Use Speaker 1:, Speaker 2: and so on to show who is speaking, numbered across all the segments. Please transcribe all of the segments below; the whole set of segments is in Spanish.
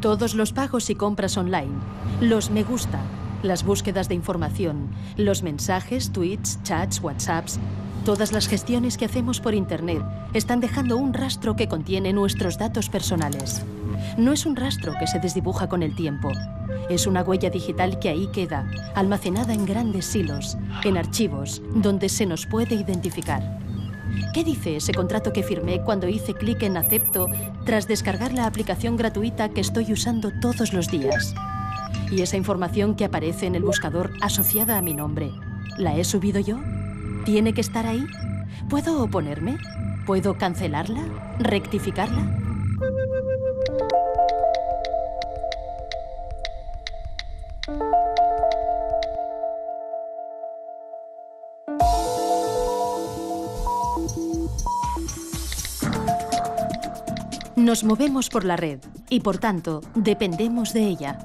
Speaker 1: Todos los pagos y compras online, los me gusta, las búsquedas de información, los mensajes, tweets, chats, WhatsApps, todas las gestiones que hacemos por Internet están dejando un rastro que contiene nuestros datos personales. No es un rastro que se desdibuja con el tiempo. Es una huella digital que ahí queda, almacenada en grandes silos, en archivos, donde se nos puede identificar. ¿Qué dice ese contrato que firmé cuando hice clic en acepto tras descargar la aplicación gratuita que estoy usando todos los días? Y esa información que aparece en el buscador asociada a mi nombre, ¿la he subido yo? ¿Tiene que estar ahí? ¿Puedo oponerme? ¿Puedo cancelarla? ¿Rectificarla? Nos movemos por la red y, por tanto, dependemos de ella.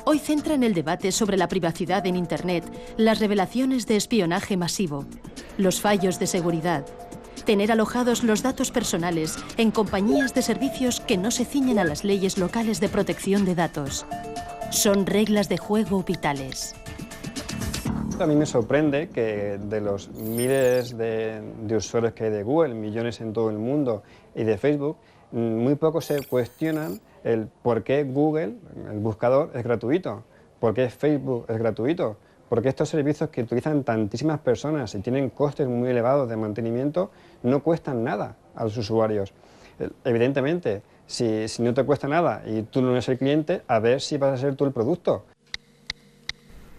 Speaker 1: Hoy centran el debate sobre la privacidad en Internet las revelaciones de espionaje masivo, los fallos de seguridad, tener alojados los datos personales en compañías de servicios que no se ciñen a las leyes locales de protección de datos. Son reglas de juego vitales.
Speaker 2: A mí me sorprende que de los miles de usuarios que hay de Google, millones en todo el mundo, y de Facebook, muy pocos se cuestionan el por qué Google, el buscador, es gratuito, por qué Facebook es gratuito, por qué estos servicios que utilizan tantísimas personas y tienen costes muy elevados de mantenimiento no cuestan nada a los usuarios. Evidentemente, si no te cuesta nada y tú no eres el cliente, a ver si vas a ser tú el producto.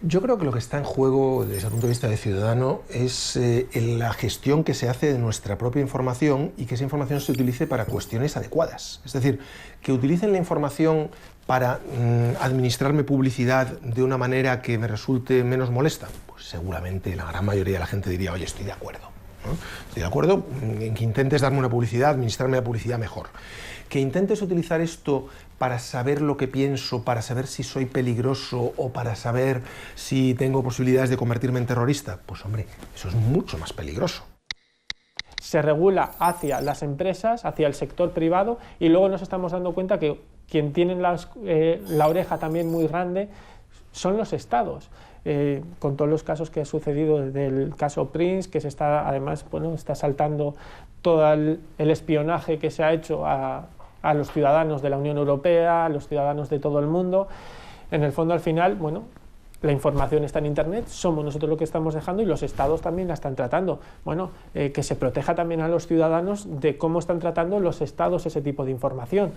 Speaker 3: Yo creo que lo que está en juego desde el punto de vista de ciudadano es la gestión que se hace de nuestra propia información y que esa información se utilice para cuestiones adecuadas. Es decir, que utilicen la información para administrarme publicidad de una manera que me resulte menos molesta. Pues seguramente la gran mayoría de la gente diría, oye, estoy de acuerdo, ¿no? Estoy de acuerdo en que intentes darme una publicidad, administrarme la publicidad mejor. Que intentes utilizar esto para saber lo que pienso, para saber si soy peligroso o para saber si tengo posibilidades de convertirme en terrorista, pues hombre, eso es mucho más peligroso.
Speaker 4: Se regula hacia las empresas, hacia el sector privado, y luego nos estamos dando cuenta que quien tiene la oreja también muy grande son los estados. Con todos los casos que ha sucedido desde el caso Prince, que se está, además, bueno, está saltando todo el espionaje que se ha hecho a los ciudadanos de la Unión Europea, a los ciudadanos de todo el mundo. En el fondo, al final, bueno, la información está en Internet, somos nosotros lo que estamos dejando y los estados también la están tratando. Bueno, que se proteja también a los ciudadanos de cómo están tratando los estados ese tipo de información.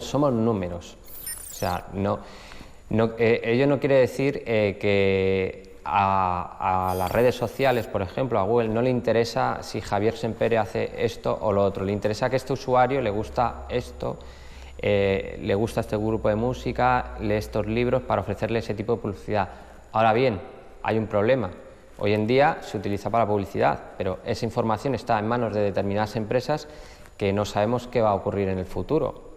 Speaker 5: Somos números, o sea, ello no quiere decir que a las redes sociales, por ejemplo, a Google, no le interesa si Javier Sempere hace esto o lo otro, le interesa que a este usuario le gusta esto, le gusta este grupo de música, lee estos libros para ofrecerle ese tipo de publicidad. Ahora bien, hay un problema. Hoy en día se utiliza para publicidad, pero esa información está en manos de determinadas empresas que no sabemos qué va a ocurrir en el futuro.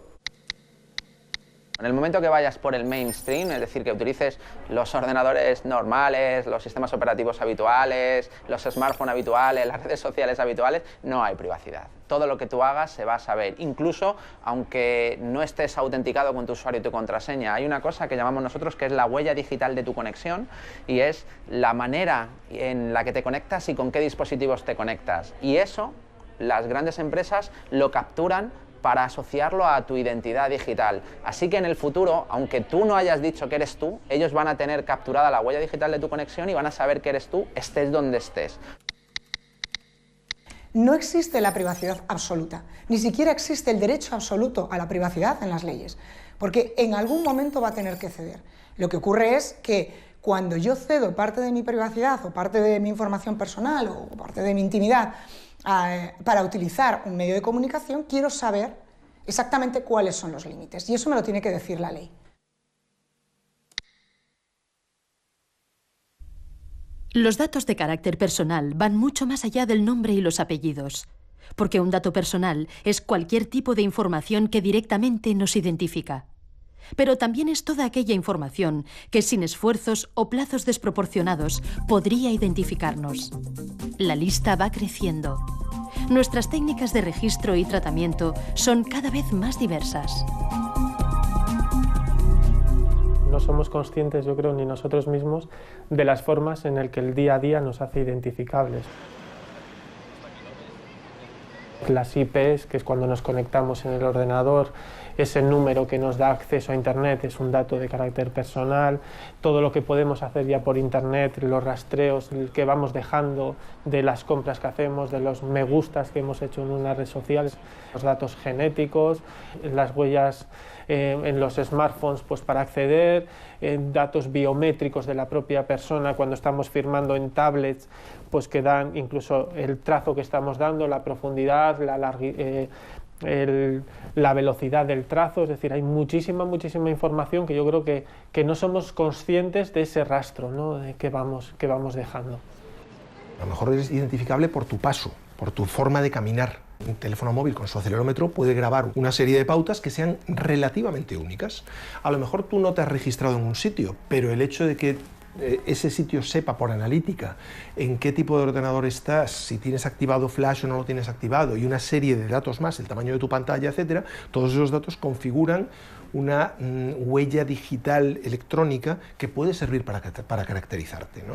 Speaker 6: En el momento que vayas por el mainstream, es decir, que utilices los ordenadores normales, los sistemas operativos habituales, los smartphones habituales, las redes sociales habituales, no hay privacidad. Todo lo que tú hagas se va a saber, incluso aunque no estés autenticado con tu usuario y tu contraseña. Hay una cosa que llamamos nosotros que es la huella digital de tu conexión y es la manera en la que te conectas y con qué dispositivos te conectas. Y eso, las grandes empresas lo capturan para asociarlo a tu identidad digital. Así que en el futuro, aunque tú no hayas dicho que eres tú, ellos van a tener capturada la huella digital de tu conexión y van a saber que eres tú, estés donde estés.
Speaker 7: No existe la privacidad absoluta, ni siquiera existe el derecho absoluto a la privacidad en las leyes, porque en algún momento va a tener que ceder. Lo que ocurre es que cuando yo cedo parte de mi privacidad o parte de mi información personal o parte de mi intimidad para utilizar un medio de comunicación, quiero saber exactamente cuáles son los límites, y eso me lo tiene que decir la ley.
Speaker 1: Los datos de carácter personal van mucho más allá del nombre y los apellidos, porque un dato personal es cualquier tipo de información que directamente nos identifica. Pero también es toda aquella información que sin esfuerzos o plazos desproporcionados podría identificarnos. La lista va creciendo. Nuestras técnicas de registro y tratamiento son cada vez más diversas.
Speaker 4: somos conscientes, yo creo, ni nosotros mismos, de las formas en las que el día a día nos hace identificables. Las IPs, que es cuando nos conectamos en el ordenador, ese número que nos da acceso a Internet es un dato de carácter personal, todo lo que podemos hacer ya por Internet, los rastreos que vamos dejando de las compras que hacemos, de los me gustas que hemos hecho en una red social, los datos genéticos, las huellas en los smartphones pues para acceder, datos biométricos de la propia persona cuando estamos firmando en tablets, pues que dan incluso el trazo que estamos dando, la profundidad, la velocidad del trazo, es decir, hay muchísima información que yo creo que no somos conscientes de ese rastro, ¿no?, de que vamos dejando.
Speaker 3: A lo mejor eres identificable por tu paso, por tu forma de caminar. Un teléfono móvil con su acelerómetro puede grabar una serie de pautas que sean relativamente únicas. A lo mejor tú no te has registrado en un sitio, pero el hecho de que ese sitio sepa por analítica en qué tipo de ordenador estás, si tienes activado Flash o no lo tienes activado, y una serie de datos más, el tamaño de tu pantalla, etcétera, todos esos datos configuran una huella digital electrónica que puede servir para caracterizarte, ¿no?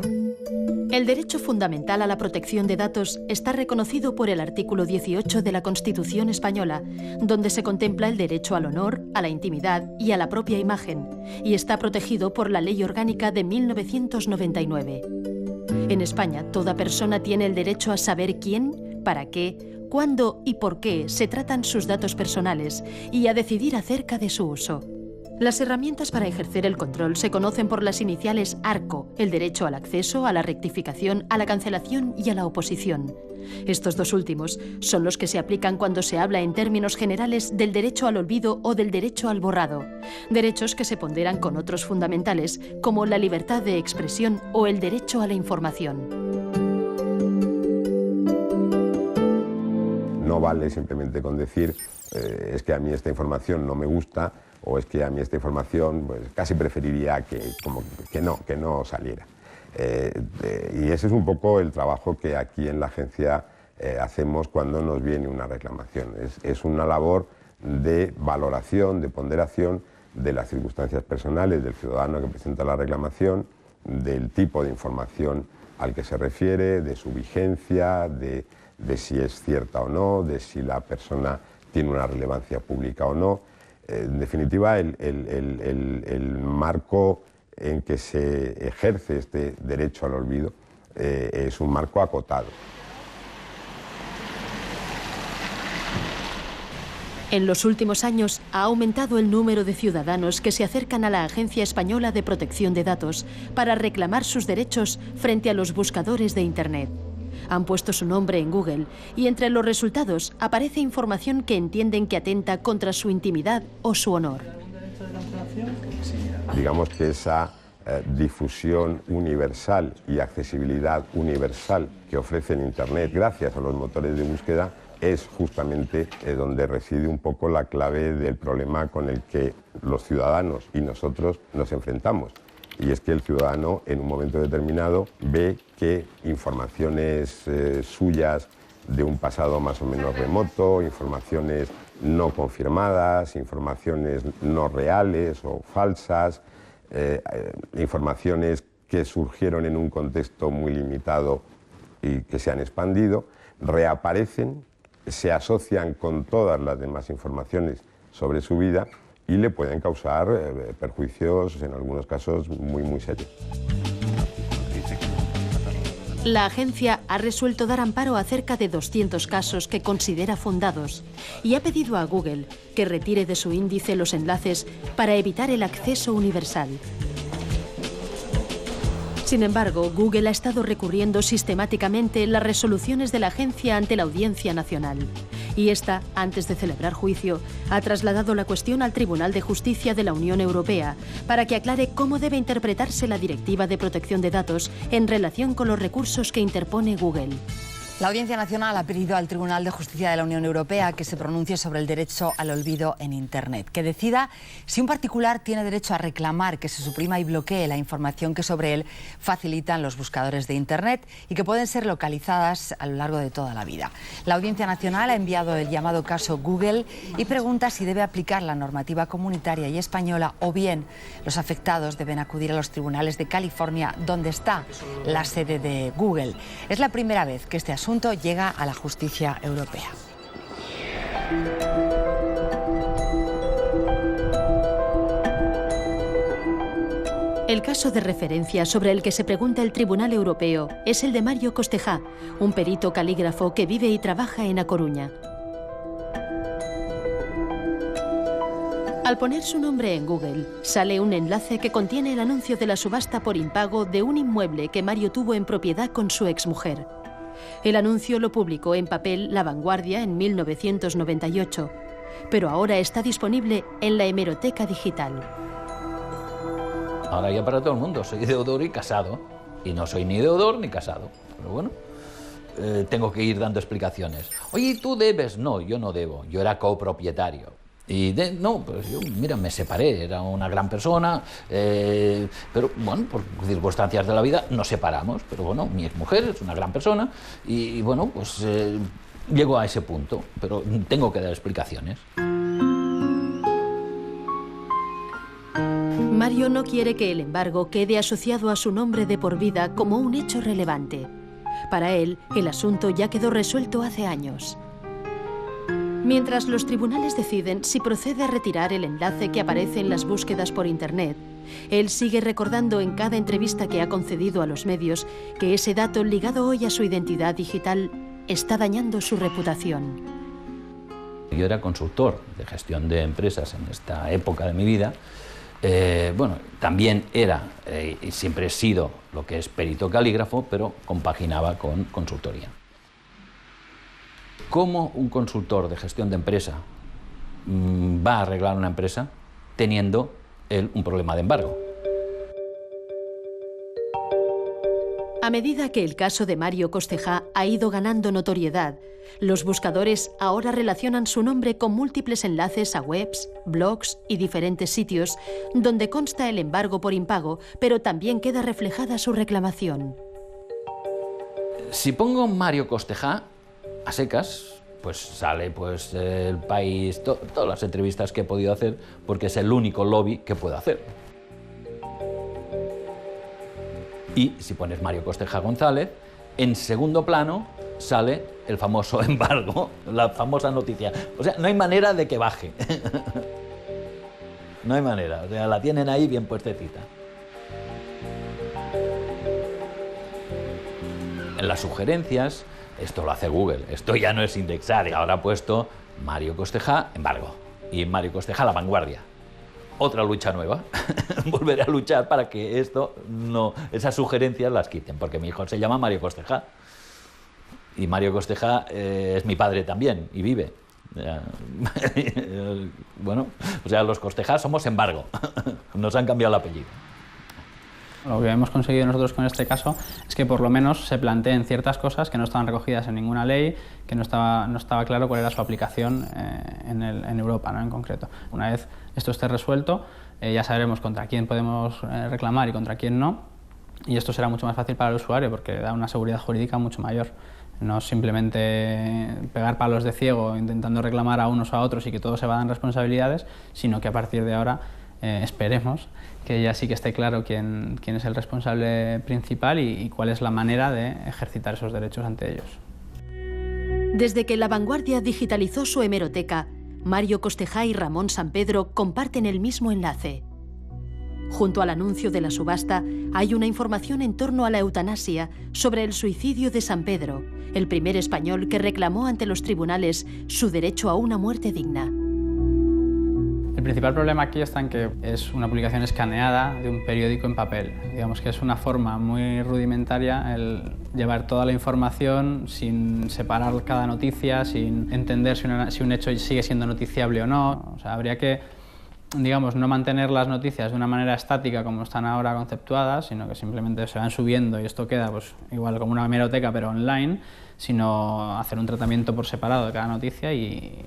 Speaker 1: El derecho fundamental a la protección de datos está reconocido por el artículo 18 de la Constitución española, donde se contempla el derecho al honor, a la intimidad y a la propia imagen, y está protegido por la Ley Orgánica de 1999. En España, toda persona tiene el derecho a saber quién, para qué, cuándo y por qué se tratan sus datos personales y a decidir acerca de su uso. Las herramientas para ejercer el control se conocen por las iniciales ARCO, el derecho al acceso, a la rectificación, a la cancelación y a la oposición. Estos dos últimos son los que se aplican cuando se habla en términos generales del derecho al olvido o del derecho al borrado, derechos que se ponderan con otros fundamentales como la libertad de expresión o el derecho a la información.
Speaker 8: No vale simplemente con decir es que a mí esta información no me gusta o es que a mí esta información pues, casi preferiría que no saliera. Y ese es un poco el trabajo que aquí en la agencia hacemos cuando nos viene una reclamación. Es una labor de valoración, de ponderación de las circunstancias personales del ciudadano que presenta la reclamación, del tipo de información al que se refiere, de su vigencia, de si es cierta o no, de si la persona tiene una relevancia pública o no. En definitiva, el marco en que se ejerce este derecho al olvido es un marco acotado.
Speaker 1: En los últimos años ha aumentado el número de ciudadanos que se acercan a la Agencia Española de Protección de Datos para reclamar sus derechos frente a los buscadores de Internet. Han puesto su nombre en Google y entre los resultados aparece información que entienden que atenta contra su intimidad o su honor.
Speaker 8: Digamos que esa difusión universal y accesibilidad universal que ofrece en Internet gracias a los motores de búsqueda es justamente donde reside un poco la clave del problema con el que los ciudadanos y nosotros nos enfrentamos. Y es que el ciudadano en un momento determinado ve que informaciones suyas de un pasado más o menos remoto, informaciones no confirmadas, informaciones no reales o falsas, informaciones que surgieron en un contexto muy limitado y que se han expandido, reaparecen, se asocian con todas las demás informaciones sobre su vida y le pueden causar perjuicios, en algunos casos, muy serios.
Speaker 1: La agencia ha resuelto dar amparo a cerca de 200 casos que considera fundados y ha pedido a Google que retire de su índice los enlaces para evitar el acceso universal. Sin embargo, Google ha estado recurriendo sistemáticamente las resoluciones de la agencia ante la Audiencia Nacional. Y esta, antes de celebrar juicio, ha trasladado la cuestión al Tribunal de Justicia de la Unión Europea para que aclare cómo debe interpretarse la Directiva de Protección de Datos en relación con los recursos que interpone Google.
Speaker 9: La Audiencia Nacional ha pedido al Tribunal de Justicia de la Unión Europea que se pronuncie sobre el derecho al olvido en Internet, que decida si un particular tiene derecho a reclamar que se suprima y bloquee la información que sobre él facilitan los buscadores de Internet y que pueden ser localizadas a lo largo de toda la vida. La Audiencia Nacional ha enviado el llamado caso Google y pregunta si debe aplicar la normativa comunitaria y española o bien los afectados deben acudir a los tribunales de California, donde está la sede de Google. Es la primera vez que este asunto llega a la justicia europea.
Speaker 1: El caso de referencia sobre el que se pregunta el Tribunal Europeo es el de Mario Costejá, un perito calígrafo que vive y trabaja en A Coruña. Al poner su nombre en Google, sale un enlace que contiene el anuncio de la subasta por impago de un inmueble que Mario tuvo en propiedad con su exmujer. El anuncio lo publicó en papel La Vanguardia en 1998, pero ahora está disponible en la hemeroteca digital.
Speaker 10: Ahora ya para todo el mundo, soy deudor y casado, y no soy ni deudor ni casado, pero bueno, tengo que ir dando explicaciones. Oye, ¿tú debes? No, yo no debo, yo era copropietario. Y no, pues yo, mira, me separé, era una gran persona, pero bueno, por circunstancias de la vida nos separamos, pero bueno, mi exmujer es una gran persona y bueno, pues llego a ese punto, pero tengo que dar explicaciones.
Speaker 1: Mario no quiere que el embargo quede asociado a su nombre de por vida como un hecho relevante. Para él, el asunto ya quedó resuelto hace años. Mientras los tribunales deciden si procede a retirar el enlace que aparece en las búsquedas por Internet, él sigue recordando en cada entrevista que ha concedido a los medios que ese dato ligado hoy a su identidad digital está dañando su reputación.
Speaker 10: Yo era consultor de gestión de empresas en esta época de mi vida. Bueno, también era y siempre he sido lo que es perito calígrafo, pero compaginaba con consultoría. ¿Cómo un consultor de gestión de empresa va a arreglar una empresa teniendo él un problema de embargo?
Speaker 1: A medida que el caso de Mario Costejá ha ido ganando notoriedad, los buscadores ahora relacionan su nombre con múltiples enlaces a webs, blogs y diferentes sitios donde consta el embargo por impago, pero también queda reflejada su reclamación.
Speaker 10: Si pongo Mario Costejá a secas, pues sale pues El País, todas las entrevistas que he podido hacer, porque es el único lobby que puedo hacer. Y si pones Mario Costejá González, en segundo plano sale el famoso embargo, la famosa noticia. O sea, no hay manera de que baje. No hay manera, o sea, la tienen ahí bien puestecita. En las sugerencias, esto lo hace Google, esto ya no es indexar, y ahora ha puesto Mario Costejá, embargo, y Mario Costejá, La Vanguardia. Otra lucha nueva, volveré a luchar para que esto no, esas sugerencias las quiten, porque mi hijo se llama Mario Costejá, y Mario Costejá es mi padre también, y vive. Bueno, o sea, los Costejá somos embargo, nos han cambiado el apellido.
Speaker 11: Lo que hemos conseguido nosotros con este caso es que por lo menos se planteen ciertas cosas que no estaban recogidas en ninguna ley, que no estaba claro cuál era su aplicación en Europa, ¿no? En concreto. Una vez esto esté resuelto, ya sabremos contra quién podemos reclamar y contra quién no, y esto será mucho más fácil para el usuario porque da una seguridad jurídica mucho mayor. No simplemente pegar palos de ciego intentando reclamar a unos o a otros y que todos se vayan responsabilidades, sino que a partir de ahora esperemos que ya sí que esté claro quién es el responsable principal y cuál es la manera de ejercitar esos derechos ante ellos.
Speaker 1: Desde que La Vanguardia digitalizó su hemeroteca, Mario Costejá y Ramón Sampedro comparten el mismo enlace. Junto al anuncio de la subasta hay una información en torno a la eutanasia sobre el suicidio de Sampedro, el primer español que reclamó ante los tribunales su derecho a una muerte digna.
Speaker 11: El principal problema aquí está en que es una publicación escaneada de un periódico en papel. Digamos que es una forma muy rudimentaria el llevar toda la información sin separar cada noticia, sin entender si un hecho sigue siendo noticiable o no. O sea, habría que digamos, no mantener las noticias de una manera estática como están ahora conceptuadas, sino que simplemente se van subiendo y esto queda pues igual como una hemeroteca pero online, sino hacer un tratamiento por separado de cada noticia y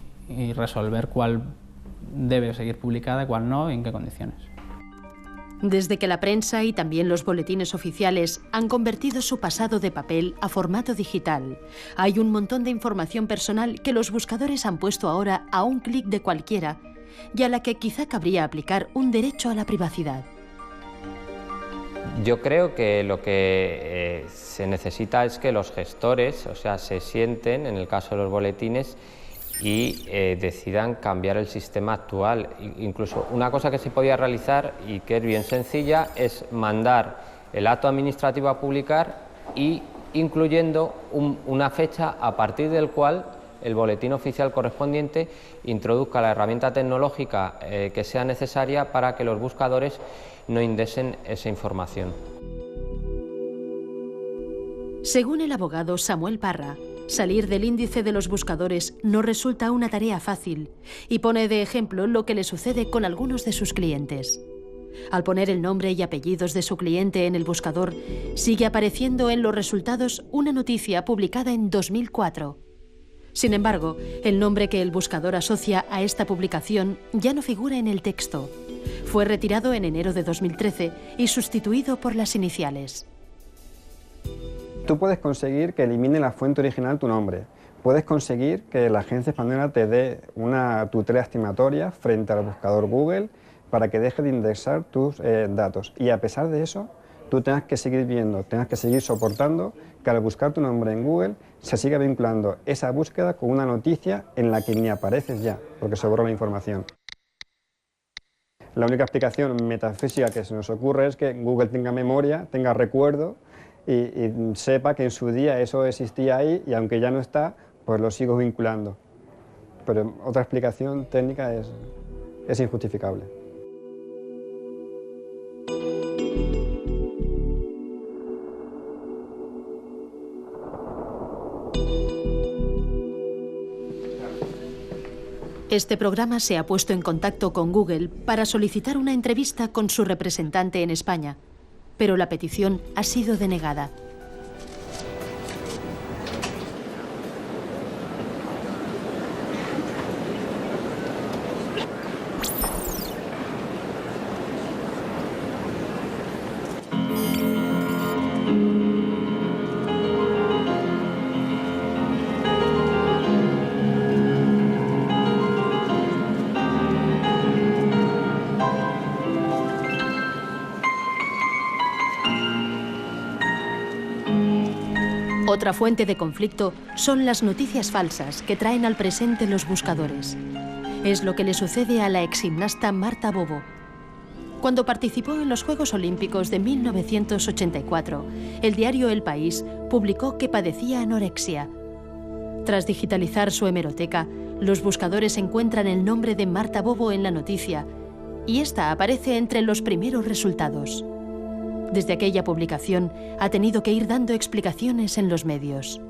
Speaker 11: resolver cuál debe seguir publicada y cuál no y en qué condiciones.
Speaker 1: Desde que la prensa y también los boletines oficiales han convertido su pasado de papel a formato digital, hay un montón de información personal que los buscadores han puesto ahora a un clic de cualquiera y a la que quizá cabría aplicar un derecho a la privacidad.
Speaker 5: Yo creo que lo que se necesita es que los gestores, o sea, se sienten, en el caso de los boletines, y decidan cambiar el sistema actual. Incluso una cosa que se podía realizar y que es bien sencilla es mandar el acto administrativo a publicar y incluyendo una fecha a partir del cual el boletín oficial correspondiente introduzca la herramienta tecnológica que sea necesaria para que los buscadores no indexen esa información.
Speaker 1: Según el abogado Samuel Parra, salir del índice de los buscadores no resulta una tarea fácil y pone de ejemplo lo que le sucede con algunos de sus clientes. Al poner el nombre y apellidos de su cliente en el buscador, sigue apareciendo en los resultados una noticia publicada en 2004. Sin embargo, el nombre que el buscador asocia a esta publicación ya no figura en el texto. Fue retirado en enero de 2013 y sustituido por las iniciales.
Speaker 2: Tú puedes conseguir que elimine la fuente original tu nombre. Puedes conseguir que la agencia española te dé una tutela estimatoria frente al buscador Google para que deje de indexar tus datos. Y a pesar de eso, tú tengas que seguir viendo, tengas que seguir soportando que al buscar tu nombre en Google se siga vinculando esa búsqueda con una noticia en la que ni apareces ya, porque se borra la información. La única explicación metafísica que se nos ocurre es que Google tenga memoria, tenga recuerdo, y sepa que en su día eso existía ahí y aunque ya no está, pues lo sigo vinculando. Pero otra explicación técnica es injustificable.
Speaker 1: Este programa se ha puesto en contacto con Google para solicitar una entrevista con su representante en España, pero la petición ha sido denegada. Otra fuente de conflicto son las noticias falsas que traen al presente los buscadores. Es lo que le sucede a la exgimnasta Marta Bobo. Cuando participó en los Juegos Olímpicos de 1984, el diario El País publicó que padecía anorexia. Tras digitalizar su hemeroteca, los buscadores encuentran el nombre de Marta Bobo en la noticia y esta aparece entre los primeros resultados. Desde aquella publicación ha tenido que ir dando explicaciones en los medios.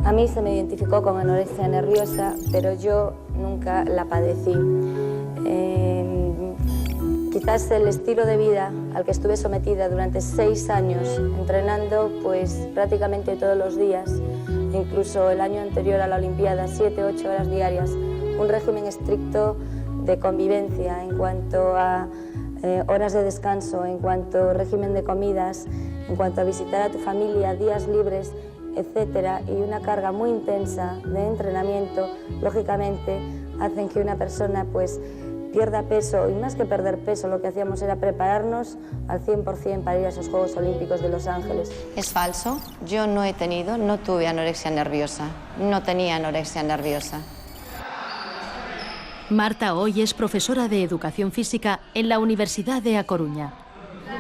Speaker 12: A mí se me identificó con anorexia nerviosa, pero yo nunca la padecí. Quizás el estilo de vida al que estuve sometida durante 6 años, entrenando pues prácticamente todos los días, incluso el año anterior a la Olimpiada, 7-8 horas diarias, un régimen estricto de convivencia en cuanto a horas de descanso, en cuanto a régimen de comidas, en cuanto a visitar a tu familia, días libres, etcétera, y una carga muy intensa de entrenamiento, lógicamente hacen que una persona pues pierda peso, y más que perder peso, lo que hacíamos era prepararnos al 100% para ir a esos Juegos Olímpicos de Los Ángeles.
Speaker 13: Es falso, yo no tuve anorexia nerviosa, no tenía anorexia nerviosa.
Speaker 1: Marta hoy es profesora de Educación Física en la Universidad de A Coruña.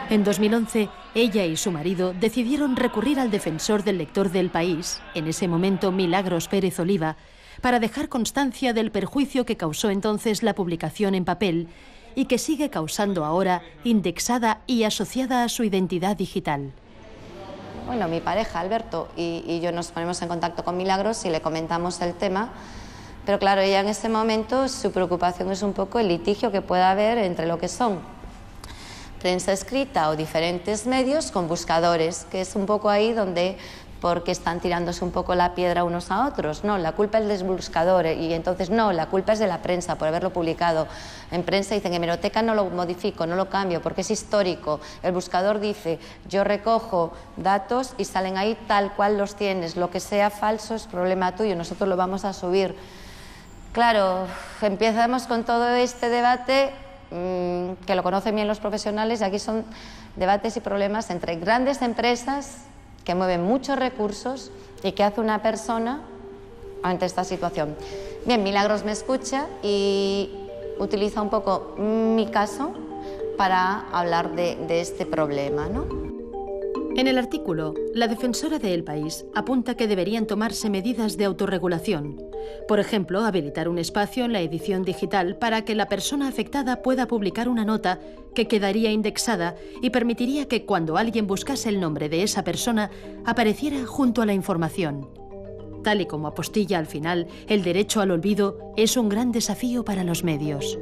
Speaker 1: En 2011, ella y su marido decidieron recurrir al defensor del lector del País, en ese momento Milagros Pérez Oliva, para dejar constancia del perjuicio que causó entonces la publicación en papel y que sigue causando ahora, indexada y asociada a su identidad digital.
Speaker 13: Bueno, mi pareja, Alberto, y yo nos ponemos en contacto con Milagros y le comentamos el tema, Pero claro, ella en ese momento su preocupación es un poco el litigio que pueda haber entre lo que son prensa escrita o diferentes medios con buscadores, que es un poco ahí donde, porque están tirándose un poco la piedra unos a otros. No, la culpa es del buscador y entonces no, la culpa es de la prensa por haberlo publicado. En prensa dicen, en hemeroteca no lo modifico, no lo cambio porque es histórico. El buscador dice, yo recojo datos y salen ahí tal cual los tienes. Lo que sea falso es problema tuyo, nosotros lo vamos a subir. Claro, empezamos con todo este debate que lo conocen bien los profesionales, y aquí son debates y problemas entre grandes empresas que mueven muchos recursos y qué hace una persona ante esta situación. Bien, Milagros me escucha y utiliza un poco mi caso para hablar de este problema, ¿no?
Speaker 1: En el artículo, la defensora de El País apunta que deberían tomarse medidas de autorregulación. Por ejemplo, habilitar un espacio en la edición digital para que la persona afectada pueda publicar una nota que quedaría indexada y permitiría que cuando alguien buscase el nombre de esa persona apareciera junto a la información. Tal y como apostilla al final, el derecho al olvido es un gran desafío para los medios.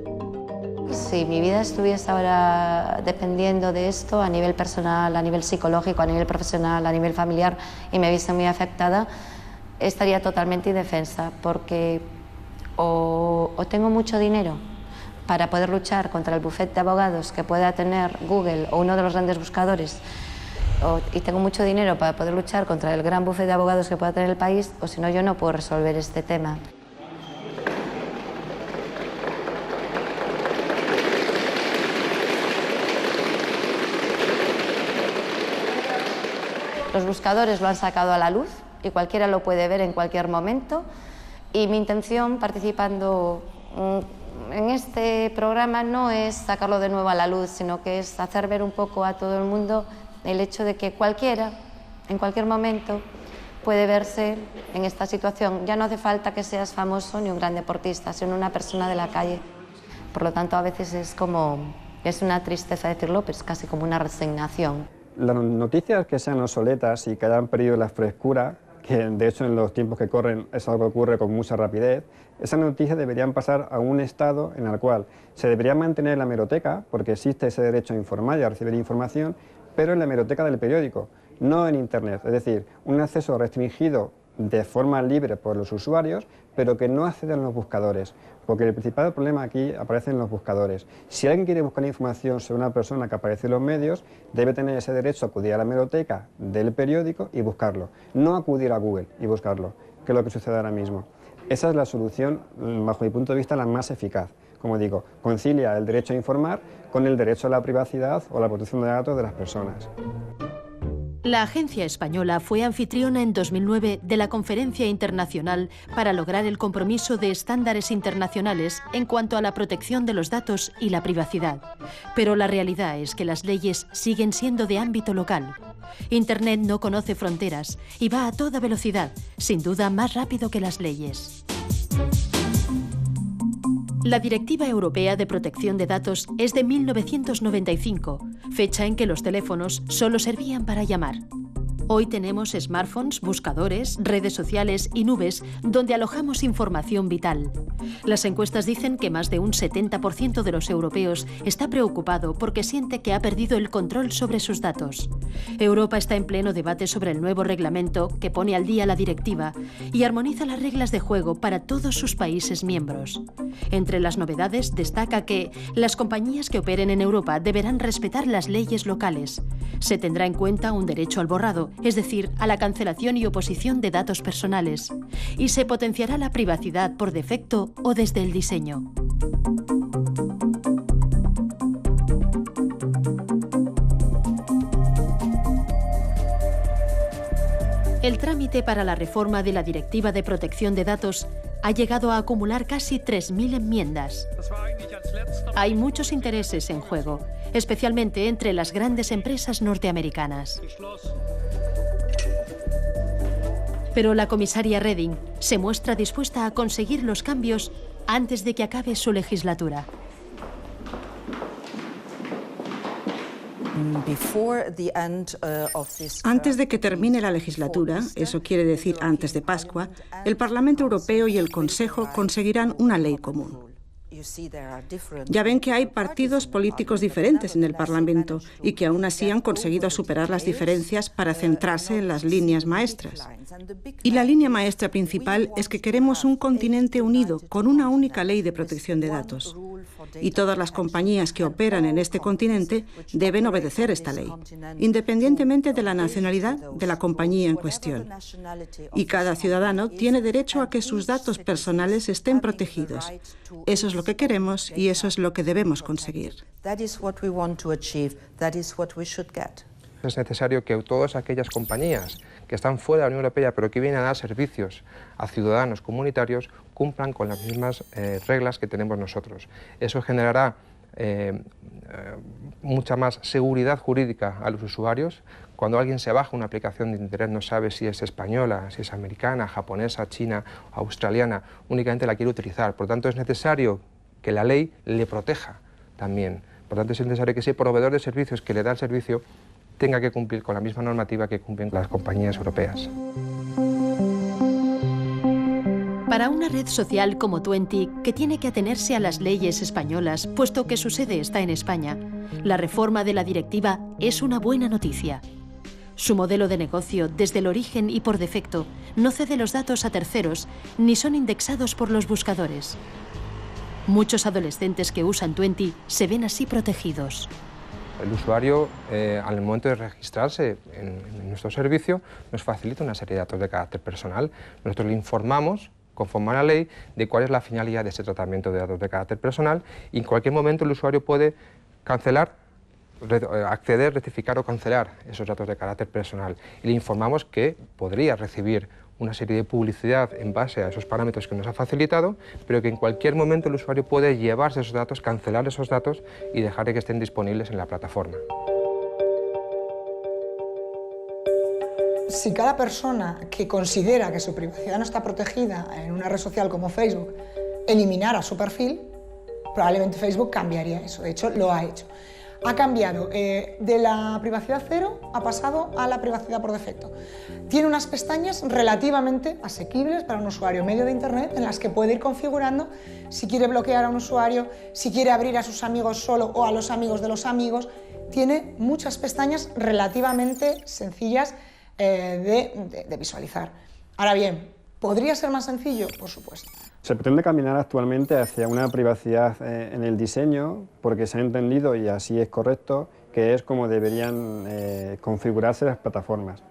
Speaker 13: Si mi vida estuviese ahora dependiendo de esto a nivel personal, a nivel psicológico, a nivel profesional, a nivel familiar y me viese muy afectada, estaría totalmente indefensa porque o tengo mucho dinero para poder luchar contra el bufete de abogados que pueda tener Google o uno de los grandes buscadores y tengo mucho dinero para poder luchar contra el gran bufete de abogados que pueda tener el país, o si no, yo no puedo resolver este tema. Los buscadores lo han sacado a la luz y cualquiera lo puede ver en cualquier momento, y mi intención participando en este programa no es sacarlo de nuevo a la luz, sino que es hacer ver un poco a todo el mundo el hecho de que cualquiera, en cualquier momento, puede verse en esta situación. Ya no hace falta que seas famoso ni un gran deportista, sino una persona de la calle. Por lo tanto, a veces es una tristeza decirlo, pero es casi como una resignación.
Speaker 2: Las noticias que sean obsoletas y que hayan perdido la frescura, que de hecho en los tiempos que corren es algo que ocurre con mucha rapidez, esas noticias deberían pasar a un estado en el cual se debería mantener la hemeroteca, porque existe ese derecho a informar y a recibir información, pero en la hemeroteca del periódico, no en Internet. Es decir, un acceso restringido de forma libre por los usuarios, pero que no acceden a los buscadores, porque el principal problema aquí aparece en los buscadores. Si alguien quiere buscar información sobre una persona que aparece en los medios, debe tener ese derecho a acudir a la hemeroteca del periódico y buscarlo, no acudir a Google y buscarlo, que es lo que sucede ahora mismo. Esa es la solución, bajo mi punto de vista, la más eficaz. Como digo, concilia el derecho a informar con el derecho a la privacidad o la protección de datos de las personas.
Speaker 1: La agencia española fue anfitriona en 2009 de la Conferencia Internacional para lograr el compromiso de estándares internacionales en cuanto a la protección de los datos y la privacidad. Pero la realidad es que las leyes siguen siendo de ámbito local. Internet no conoce fronteras y va a toda velocidad, sin duda más rápido que las leyes. La Directiva Europea de Protección de Datos es de 1995, fecha en que los teléfonos solo servían para llamar. Hoy tenemos smartphones, buscadores, redes sociales y nubes donde alojamos información vital. Las encuestas dicen que más de un 70% de los europeos está preocupado porque siente que ha perdido el control sobre sus datos. Europa está en pleno debate sobre el nuevo reglamento que pone al día la directiva y armoniza las reglas de juego para todos sus países miembros. Entre las novedades destaca que las compañías que operen en Europa deberán respetar las leyes locales. Se tendrá en cuenta un derecho al borrado, es decir, a la cancelación y oposición de datos personales, y se potenciará la privacidad por defecto o desde el diseño. El trámite para la reforma de la Directiva de Protección de Datos ha llegado a acumular casi 3.000 enmiendas. Hay muchos intereses en juego, especialmente entre las grandes empresas norteamericanas. Pero la comisaria Reding se muestra dispuesta a conseguir los cambios antes de que acabe su legislatura.
Speaker 14: Antes de que termine la legislatura, eso quiere decir antes de Pascua, el Parlamento Europeo y el Consejo conseguirán una ley común. Ya ven que hay partidos políticos diferentes en el Parlamento y que aún así han conseguido superar las diferencias para centrarse en las líneas maestras. Y la línea maestra principal es que queremos un continente unido con una única ley de protección de datos. Y todas las compañías que operan en este continente deben obedecer esta ley, independientemente de la nacionalidad de la compañía en cuestión. Y cada ciudadano tiene derecho a que sus datos personales estén protegidos. Eso es lo que queremos y eso es lo que debemos conseguir.
Speaker 15: Es necesario que todas aquellas compañías que están fuera de la Unión Europea pero que vienen a dar servicios a ciudadanos comunitarios cumplan con las mismas reglas que tenemos nosotros. Eso generará mucha más seguridad jurídica a los usuarios. Cuando alguien se baja una aplicación de Internet no sabe si es española, si es americana, japonesa, china, australiana, únicamente la quiere utilizar. Por tanto, es necesario que la ley le proteja también. Por tanto, es necesario que ese proveedor de servicios que le da el servicio tenga que cumplir con la misma normativa que cumplen las compañías europeas.
Speaker 1: Para una red social como Twenty, que tiene que atenerse a las leyes españolas, puesto que su sede está en España, la reforma de la directiva es una buena noticia. Su modelo de negocio, desde el origen y por defecto, no cede los datos a terceros ni son indexados por los buscadores. Muchos adolescentes que usan Twenty se ven así protegidos.
Speaker 15: El usuario, al momento de registrarse en nuestro servicio, nos facilita una serie de datos de carácter personal. Nosotros le informamos, conforme a la ley, de cuál es la finalidad de ese tratamiento de datos de carácter personal y en cualquier momento el usuario puede cancelar, acceder, rectificar o cancelar esos datos de carácter personal. Y le informamos que podría recibir una serie de publicidad en base a esos parámetros que nos ha facilitado, pero que en cualquier momento el usuario puede llevarse esos datos, cancelar esos datos y dejar de que estén disponibles en la plataforma.
Speaker 7: Si cada persona que considera que su privacidad no está protegida en una red social como Facebook eliminara su perfil, probablemente Facebook cambiaría eso. De hecho, lo ha hecho. Ha cambiado de la privacidad cero, ha pasado a la privacidad por defecto. Tiene unas pestañas relativamente asequibles para un usuario medio de Internet en las que puede ir configurando si quiere bloquear a un usuario, si quiere abrir a sus amigos solo o a los amigos de los amigos. Tiene muchas pestañas relativamente sencillas de visualizar. Ahora bien, ¿podría ser más sencillo? Por supuesto.
Speaker 2: Se pretende caminar actualmente hacia una privacidad en el diseño porque se ha entendido, y así es correcto, que es como deberían configurarse las plataformas.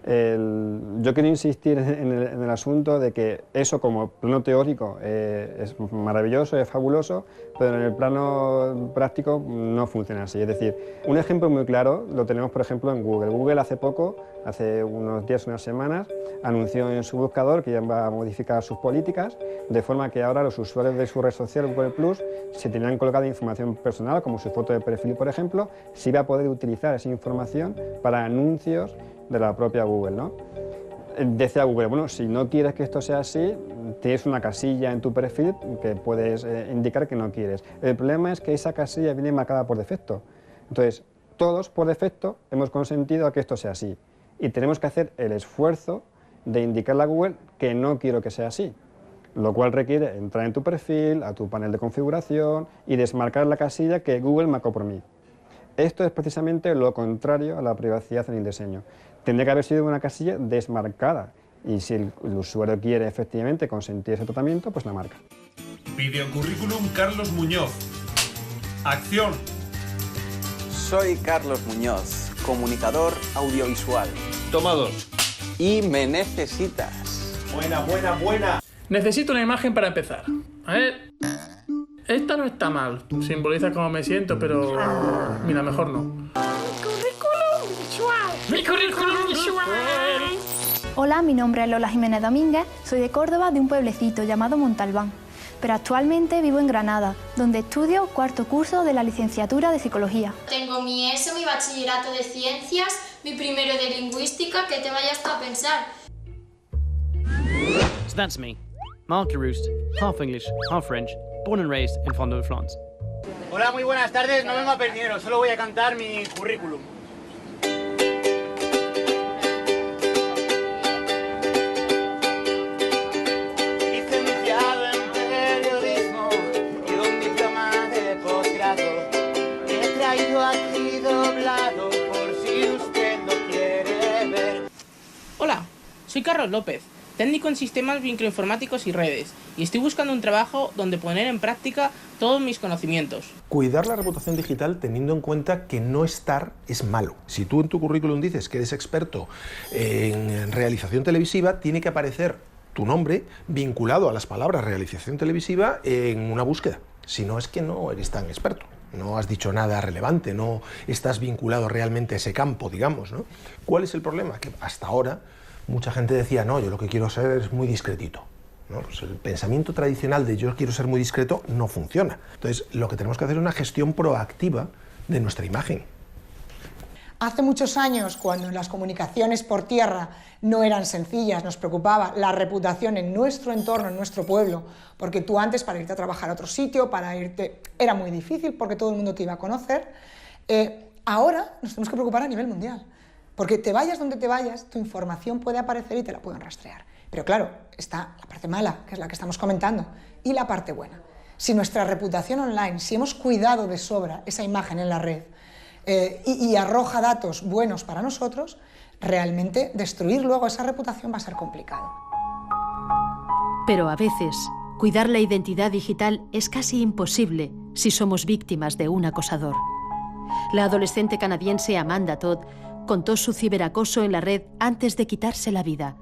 Speaker 2: Yo quiero insistir en el asunto de que eso como plano teórico es maravilloso, es fabuloso, pero en el plano práctico no funciona así. Es decir, un ejemplo muy claro lo tenemos por ejemplo en Google. Google hace poco, hace unos días, unas semanas, anunció en su buscador que ya va a modificar sus políticas, de forma que ahora los usuarios de su red social Google Plus, si tenían colocada información personal, como su foto de perfil por ejemplo, sí va a poder utilizar esa información para anuncios de la propia Google, ¿no? Decía Google, bueno, si no quieres que esto sea así, tienes una casilla en tu perfil que puedes indicar que no quieres. El problema es que esa casilla viene marcada por defecto. Entonces, todos por defecto hemos consentido a que esto sea así. Y tenemos que hacer el esfuerzo de indicarle a Google que no quiero que sea así. Lo cual requiere entrar en tu perfil, a tu panel de configuración y desmarcar la casilla que Google marcó por mí. Esto es precisamente lo contrario a la privacidad en el diseño. Tendría que haber sido una casilla desmarcada y si el usuario quiere efectivamente consentir ese tratamiento, pues la marca.
Speaker 16: Videocurrículum Carlos Muñoz. Acción.
Speaker 17: Soy Carlos Muñoz, comunicador audiovisual.
Speaker 16: Toma 2.
Speaker 17: Y me necesitas.
Speaker 16: Buena.
Speaker 4: Necesito una imagen para empezar. A ver. Esta no está mal. Simboliza cómo me siento, pero... Mira, mejor no. ¡Mi currículum visual!
Speaker 18: Hola, mi nombre es Lola Jiménez Domínguez. Soy de Córdoba, de un pueblecito llamado Montalbán. Pero actualmente vivo en Granada, donde estudio cuarto curso de la licenciatura de Psicología.
Speaker 19: Tengo mi ESO, mi bachillerato de Ciencias, mi primero de Lingüística, que te vayas a pensar.
Speaker 20: So that's me, Mark Larouste, half English, half French, born and raised in Fond-de-France. Hola, muy buenas tardes. No vengo a pedir dinero, solo voy a cantar mi currículum. Licenciado en periodismo y un diploma de posgrado. He traído aquí doblado por si usted lo quiere ver.
Speaker 21: Hola, soy Carlos López, técnico en sistemas microinformáticos y redes, y estoy buscando un trabajo donde poner en práctica todos mis conocimientos.
Speaker 3: Cuidar la reputación digital teniendo en cuenta que no estar es malo. Si tú en tu currículum dices que eres experto en realización televisiva, tiene que aparecer tu nombre vinculado a las palabras realización televisiva en una búsqueda. Si no, es que no eres tan experto. No has dicho nada relevante, no estás vinculado realmente a ese campo, digamos, ¿no? ¿Cuál es el problema? Que hasta ahora mucha gente decía, no, yo lo que quiero ser es muy discretito, ¿no? Pues el pensamiento tradicional de yo quiero ser muy discreto no funciona. Entonces, lo que tenemos que hacer es una gestión proactiva de nuestra imagen.
Speaker 7: Hace muchos años, cuando las comunicaciones por tierra no eran sencillas, nos preocupaba la reputación en nuestro entorno, en nuestro pueblo, porque tú antes para irte a trabajar a otro sitio, era muy difícil porque todo el mundo te iba a conocer. Ahora nos tenemos que preocupar a nivel mundial, porque te vayas donde te vayas, tu información puede aparecer y te la pueden rastrear. Pero claro, está la parte mala, que es la que estamos comentando, y la parte buena. Si nuestra reputación online, si hemos cuidado de sobra esa imagen en la red, y arroja datos buenos para nosotros, realmente destruir luego esa reputación va a ser complicado.
Speaker 1: Pero a veces, cuidar la identidad digital es casi imposible si somos víctimas de un acosador. La adolescente canadiense Amanda Todd contó su ciberacoso en la red antes de quitarse la vida.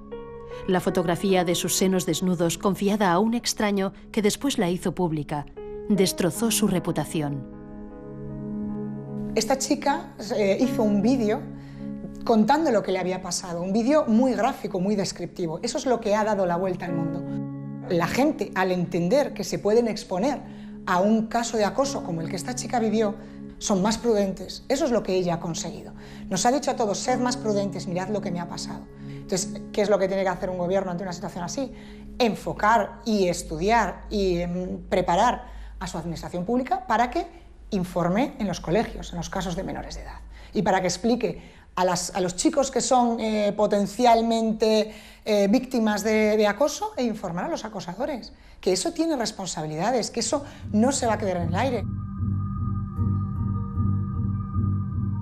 Speaker 1: La fotografía de sus senos desnudos confiada a un extraño que después la hizo pública destrozó su reputación.
Speaker 7: Esta chica hizo un vídeo contando lo que le había pasado, un vídeo muy gráfico, muy descriptivo. Eso es lo que ha dado la vuelta al mundo. La gente, al entender que se pueden exponer a un caso de acoso como el que esta chica vivió, son más prudentes. Eso es lo que ella ha conseguido. Nos ha dicho a todos, sed más prudentes, mirad lo que me ha pasado. Entonces, ¿qué es lo que tiene que hacer un gobierno ante una situación así? Enfocar y estudiar y preparar a su administración pública para que informe en los colegios, en los casos de menores de edad, y para que explique a los chicos que son potencialmente víctimas de acoso e informar a los acosadores, que eso tiene responsabilidades, que eso no se va a quedar en el aire.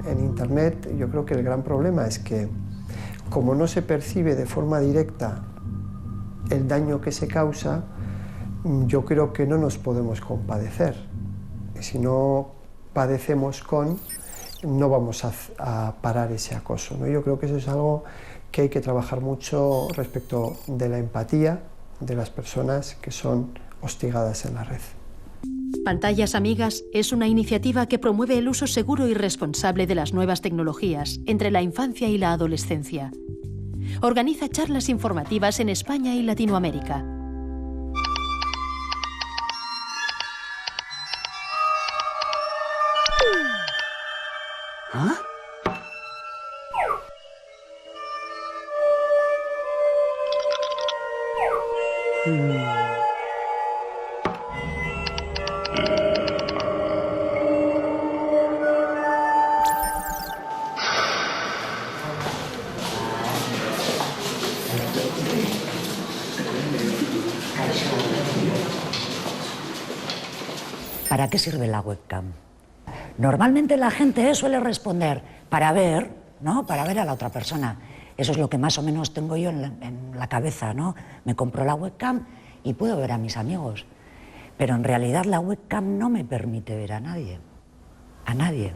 Speaker 22: En Internet yo creo que el gran problema es que como no se percibe de forma directa el daño que se causa, yo creo que no nos podemos compadecer. Si no padecemos no vamos a parar ese acoso, ¿no? Yo creo que eso es algo que hay que trabajar mucho respecto de la empatía de las personas que son hostigadas en la red.
Speaker 1: Pantallas Amigas es una iniciativa que promueve el uso seguro y responsable de las nuevas tecnologías entre la infancia y la adolescencia. Organiza charlas informativas en España y Latinoamérica.
Speaker 23: ¿Ah?
Speaker 24: ¿Para qué sirve la webcam? Normalmente la gente suele responder para ver, ¿no? Para ver a la otra persona. Eso es lo que más o menos tengo yo en la cabeza, ¿no? Me compro la webcam y puedo ver a mis amigos. Pero en realidad la webcam no me permite ver a nadie. A nadie.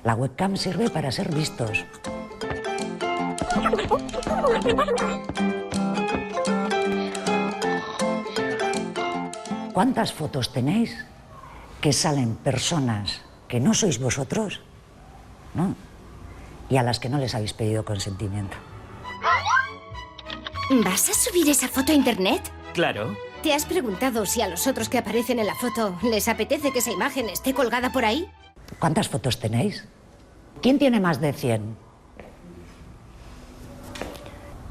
Speaker 24: La webcam sirve para ser vistos. ¿Cuántas fotos tenéis que salen personas que no sois vosotros, ¿no? Y a las que no les habéis pedido consentimiento?
Speaker 25: ¿Vas a subir esa foto a internet?
Speaker 23: Claro.
Speaker 25: ¿Te has preguntado si a los otros que aparecen en la foto les apetece que esa imagen esté colgada por ahí?
Speaker 24: ¿Cuántas fotos tenéis? ¿Quién tiene más de 100?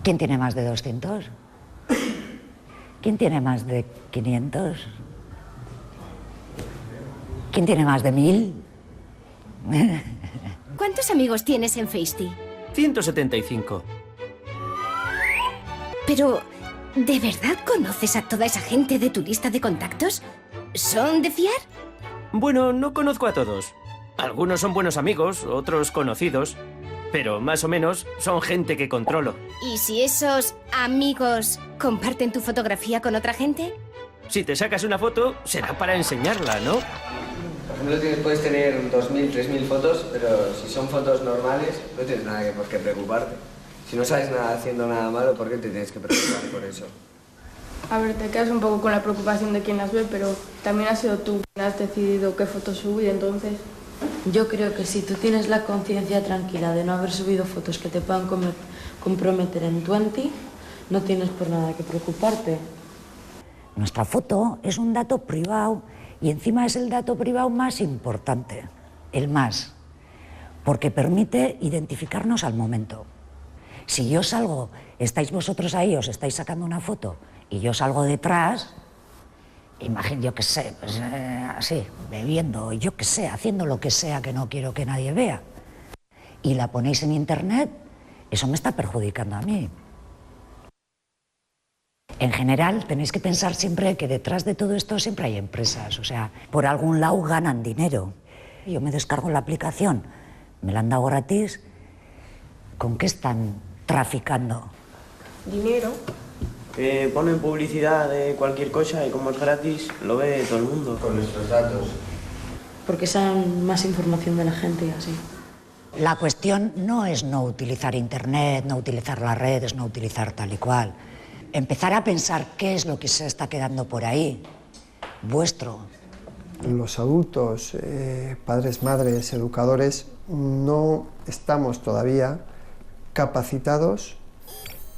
Speaker 24: ¿Quién tiene más de 200? ¿Quién tiene más de 500? ¿Quién tiene más de 1000?
Speaker 25: ¿Cuántos amigos tienes en Facetime?
Speaker 6: 175.
Speaker 25: Pero, ¿de verdad conoces a toda esa gente de tu lista de contactos? ¿Son de fiar?
Speaker 6: Bueno, no conozco a todos. Algunos son buenos amigos, otros conocidos. Pero más o menos son gente que controlo.
Speaker 25: ¿Y si esos amigos comparten tu fotografía con otra gente?
Speaker 6: Si te sacas una foto, será para enseñarla, ¿no?
Speaker 8: Por ejemplo, puedes tener 2.000, 3.000 fotos, pero si son fotos normales, no tienes nada por qué preocuparte. Si no sabes nada haciendo nada malo, ¿por qué te tienes que preocupar por eso?
Speaker 9: A ver, te quedas un poco con la preocupación de quien las ve, pero también has sido tú quien has decidido qué fotos subir, entonces...
Speaker 10: Yo creo que si tú tienes la conciencia tranquila de no haber subido fotos que te puedan comprometer en 20, no tienes por nada que preocuparte.
Speaker 24: Nuestra foto es un dato privado y encima es el dato privado más importante, el más, porque permite identificarnos al momento. Si yo salgo, estáis vosotros ahí, os estáis sacando una foto y yo salgo detrás, imagínate, yo qué sé, pues, así, bebiendo, yo qué sé, haciendo lo que sea que no quiero que nadie vea, y la ponéis en internet, eso me está perjudicando a mí. En general, tenéis que pensar siempre que detrás de todo esto siempre hay empresas, o sea, por algún lado ganan dinero. Yo me descargo la aplicación, me la han dado gratis, ¿con qué están traficando?
Speaker 9: Dinero.
Speaker 23: Ponen publicidad de cualquier cosa y como es gratis, lo ve todo el mundo.
Speaker 8: Con nuestros datos.
Speaker 10: Porque saben más información de la gente y así.
Speaker 24: La cuestión no es no utilizar internet, no utilizar las redes, no utilizar tal y cual. Empezar a pensar qué es lo que se está quedando por ahí, vuestro.
Speaker 22: Los adultos, padres, madres, educadores, no estamos todavía capacitados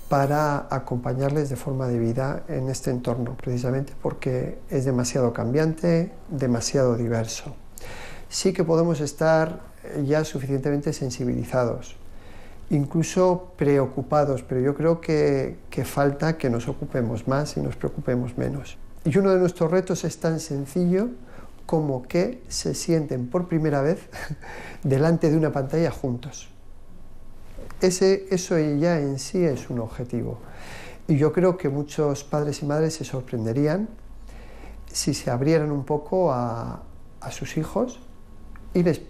Speaker 22: para acompañarles de forma debida en este entorno, precisamente porque es demasiado cambiante, demasiado diverso. Sí que podemos estar ya suficientemente sensibilizados, incluso preocupados, pero yo creo que falta que nos ocupemos más y nos preocupemos menos. Y uno de nuestros retos es tan sencillo como que se sienten por primera vez delante de una pantalla juntos. Eso ya en sí es un objetivo. Y yo creo que muchos padres y madres se sorprenderían si se abrieran un poco a sus hijos y les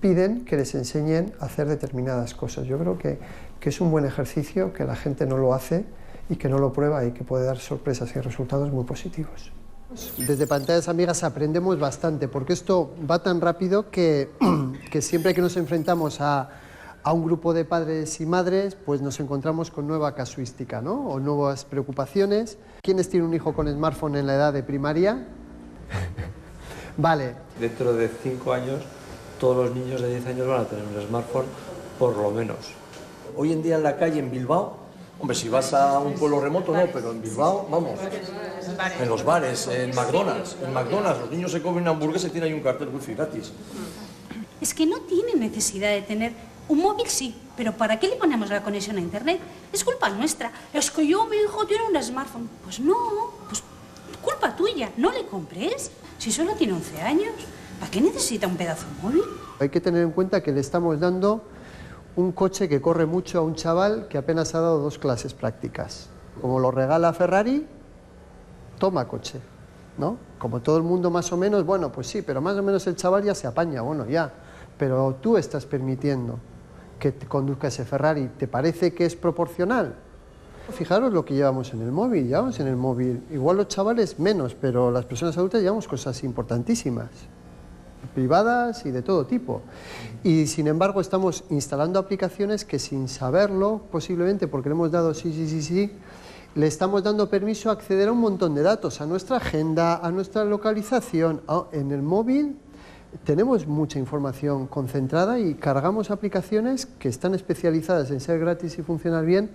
Speaker 22: piden que les enseñen a hacer determinadas cosas. Yo creo que es un buen ejercicio, que la gente no lo hace y que no lo prueba y que puede dar sorpresas y resultados muy positivos. Desde Pantallas Amigas aprendemos bastante, porque esto va tan rápido que siempre que nos enfrentamos a un grupo de padres y madres, pues nos encontramos con nueva casuística, ¿no? O nuevas preocupaciones. ¿Quiénes tienen un hijo con smartphone en la edad de primaria? Vale.
Speaker 26: Dentro de 5 años, todos los niños de 10 años van a tener un smartphone, por lo menos. Hoy en día en la calle, en Bilbao, hombre, si vas a un pueblo remoto, no, pero en Bilbao, vamos, en los bares, en McDonald's, los niños se comen una hamburguesa y tienen ahí un cartel wifi gratis.
Speaker 27: Es que no tienen necesidad de tener un móvil, sí, pero ¿para qué le ponemos la conexión a internet? Es culpa nuestra. Es que mi hijo tiene un smartphone. Pues no, pues culpa tuya, no le compres. Si solo tiene 11 años, ¿para qué necesita un pedazo de móvil?
Speaker 22: Hay que tener en cuenta que le estamos dando un coche que corre mucho a un chaval que apenas ha dado 2 clases prácticas. Como lo regala Ferrari, toma coche, ¿no? Como todo el mundo más o menos, bueno, pues sí, pero más o menos el chaval ya se apaña, bueno, ya. Pero tú estás permitiendo que te conduzca ese Ferrari. ¿Te parece que es proporcional? Fijaros lo que llevamos en el móvil, igual los chavales menos, pero las personas adultas llevamos cosas importantísimas, privadas y de todo tipo. Y sin embargo estamos instalando aplicaciones que sin saberlo, posiblemente porque le hemos dado sí, le estamos dando permiso a acceder a un montón de datos, a nuestra agenda, a nuestra localización. En el móvil tenemos mucha información concentrada y cargamos aplicaciones que están especializadas en ser gratis y funcionar bien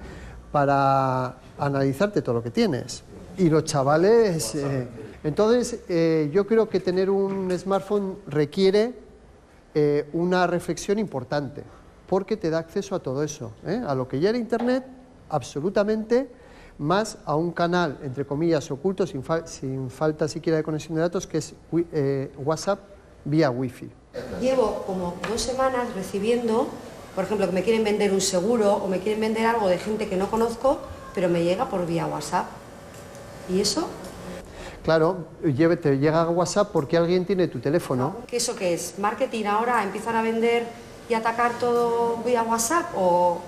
Speaker 22: para analizarte todo lo que tienes. Y los chavales... Entonces, yo creo que tener un smartphone requiere una reflexión importante, porque te da acceso a todo eso, a lo que ya era Internet, absolutamente, más a un canal, entre comillas, oculto, sin falta siquiera de conexión de datos, que es WhatsApp vía wifi.
Speaker 2: Llevo como 2 semanas recibiendo, por ejemplo, que me quieren vender un seguro o me quieren vender algo de gente que no conozco, pero me llega por vía WhatsApp. ¿Y eso?
Speaker 22: Claro, te llega a WhatsApp porque alguien tiene tu teléfono.
Speaker 2: ¿Qué eso qué es? ¿Marketing ahora? ¿Empiezan a vender y atacar todo vía WhatsApp o...?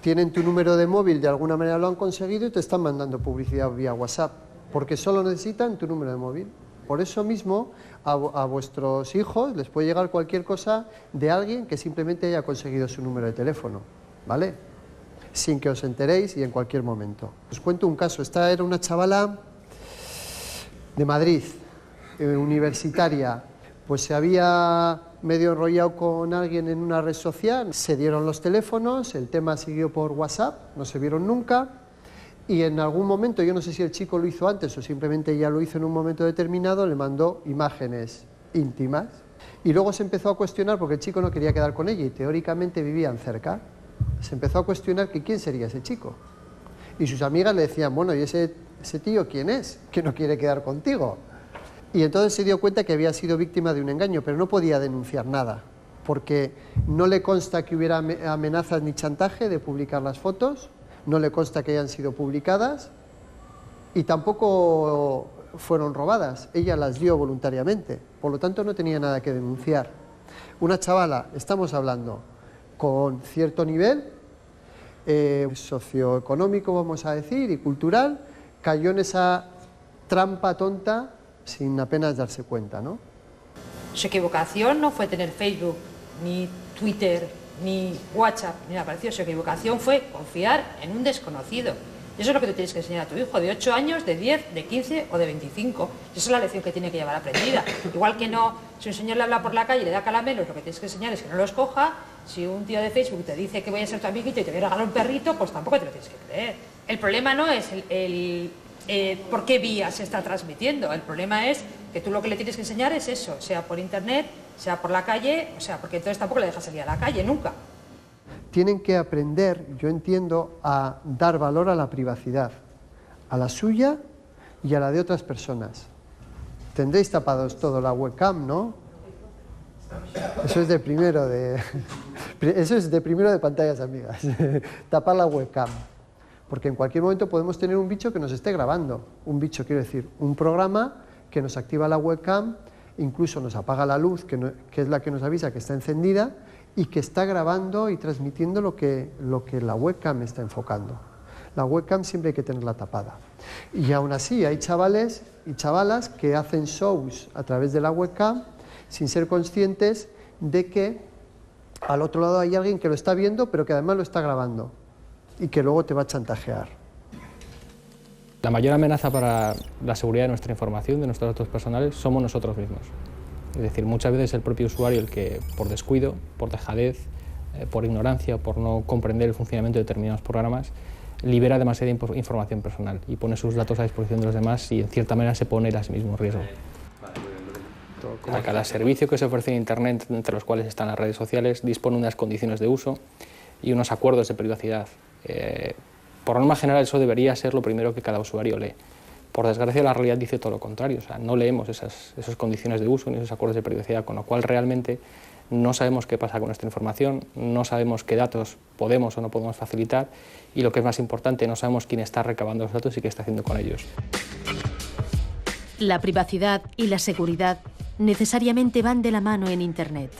Speaker 22: Tienen tu número de móvil, de alguna manera lo han conseguido y te están mandando publicidad vía WhatsApp, porque solo necesitan tu número de móvil. Por eso mismo a vuestros hijos les puede llegar cualquier cosa de alguien que simplemente haya conseguido su número de teléfono, ¿vale? Sin que os enteréis y en cualquier momento. Os cuento un caso. Esta era una chavala de Madrid, universitaria, pues se había medio enrollado con alguien en una red social, se dieron los teléfonos, el tema siguió por WhatsApp, no se vieron nunca, y en algún momento, yo no sé si el chico lo hizo antes o simplemente ella lo hizo en un momento determinado, le mandó imágenes íntimas, y luego se empezó a cuestionar, porque el chico no quería quedar con ella y teóricamente vivían cerca, se empezó a cuestionar que quién sería ese chico, y sus amigas le decían, bueno, ¿y ese tío quién es? Que no quiere quedar contigo. Y entonces se dio cuenta que había sido víctima de un engaño, pero no podía denunciar nada, porque no le consta que hubiera amenazas ni chantaje de publicar las fotos, no le consta que hayan sido publicadas y tampoco fueron robadas, ella las dio voluntariamente, por lo tanto no tenía nada que denunciar. Una chavala, estamos hablando, con cierto nivel socioeconómico, vamos a decir, y cultural, cayó en esa trampa tonta sin apenas darse cuenta, ¿no?
Speaker 5: Su equivocación no fue tener Facebook, ni Twitter, ni WhatsApp, ni nada parecido. Su equivocación fue confiar en un desconocido. Y eso es lo que tú tienes que enseñar a tu hijo, de 8 años, de 10, de 15 o de 25. Y esa es la lección que tiene que llevar aprendida. Igual que no, si un señor le habla por la calle y le da caramelos, lo que tienes que enseñar es que no los coja. Si un tío de Facebook te dice que voy a ser tu amiguito y te voy a regalar un perrito, pues tampoco te lo tienes que creer. El problema no es por qué vía se está transmitiendo. El problema es que tú lo que le tienes que enseñar es eso, sea por internet, sea por la calle, o sea, porque entonces tampoco le dejas salir a la calle, nunca.
Speaker 22: Tienen que aprender, yo entiendo, a dar valor a la privacidad, a la suya y a la de otras personas. Tendréis tapados todo la webcam, ¿no? Eso es de primero de pantallas amigas, tapar la webcam. Porque en cualquier momento podemos tener un bicho que nos esté grabando. Un bicho, quiero decir, un programa que nos activa la webcam, incluso nos apaga la luz, que es la que nos avisa que está encendida, y que está grabando y transmitiendo lo que la webcam está enfocando. La webcam siempre hay que tenerla tapada. Y aún así hay chavales y chavalas que hacen shows a través de la webcam sin ser conscientes de que al otro lado hay alguien que lo está viendo, pero que además lo está grabando y que luego te va a chantajear.
Speaker 11: La mayor amenaza para la seguridad de nuestra información, de nuestros datos personales, somos nosotros mismos. Es decir, muchas veces es el propio usuario el que, por descuido, por dejadez, por ignorancia, por no comprender el funcionamiento de determinados programas, libera demasiada información personal y pone sus datos a disposición de los demás y, en cierta manera, se pone a sí mismo en riesgo. A cada servicio que se ofrece en Internet, entre los cuales están las redes sociales, dispone unas condiciones de uso y unos acuerdos de privacidad. Por norma general, eso debería ser lo primero que cada usuario lee. Por desgracia, la realidad dice todo lo contrario. O sea, no leemos esas condiciones de uso ni esos acuerdos de privacidad, con lo cual realmente no sabemos qué pasa con nuestra información, no sabemos qué datos podemos o no podemos facilitar y, lo que es más importante, no sabemos quién está recabando los datos y qué está haciendo con ellos.
Speaker 1: La privacidad y la seguridad necesariamente van de la mano en Internet.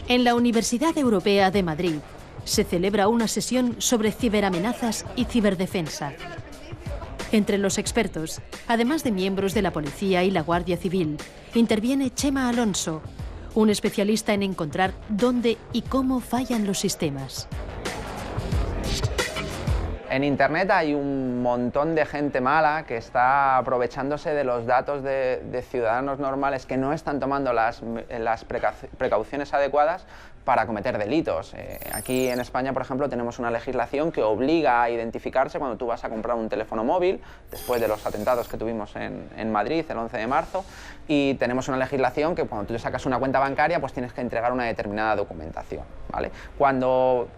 Speaker 1: En la Universidad Europea de Madrid se celebra una sesión sobre ciberamenazas y ciberdefensa. Entre los expertos, además de miembros de la Policía y la Guardia Civil, interviene Chema Alonso, un especialista en encontrar dónde y cómo fallan los sistemas.
Speaker 12: En Internet hay un montón de gente mala que está aprovechándose de los datos de ciudadanos normales que no están tomando las precauciones adecuadas para cometer delitos. Aquí en España, por ejemplo, tenemos una legislación que obliga a identificarse cuando tú vas a comprar un teléfono móvil, después de los atentados que tuvimos en Madrid el 11 de marzo, y tenemos una legislación que cuando tú te sacas una cuenta bancaria, pues tienes que entregar una determinada documentación, ¿vale? Cuando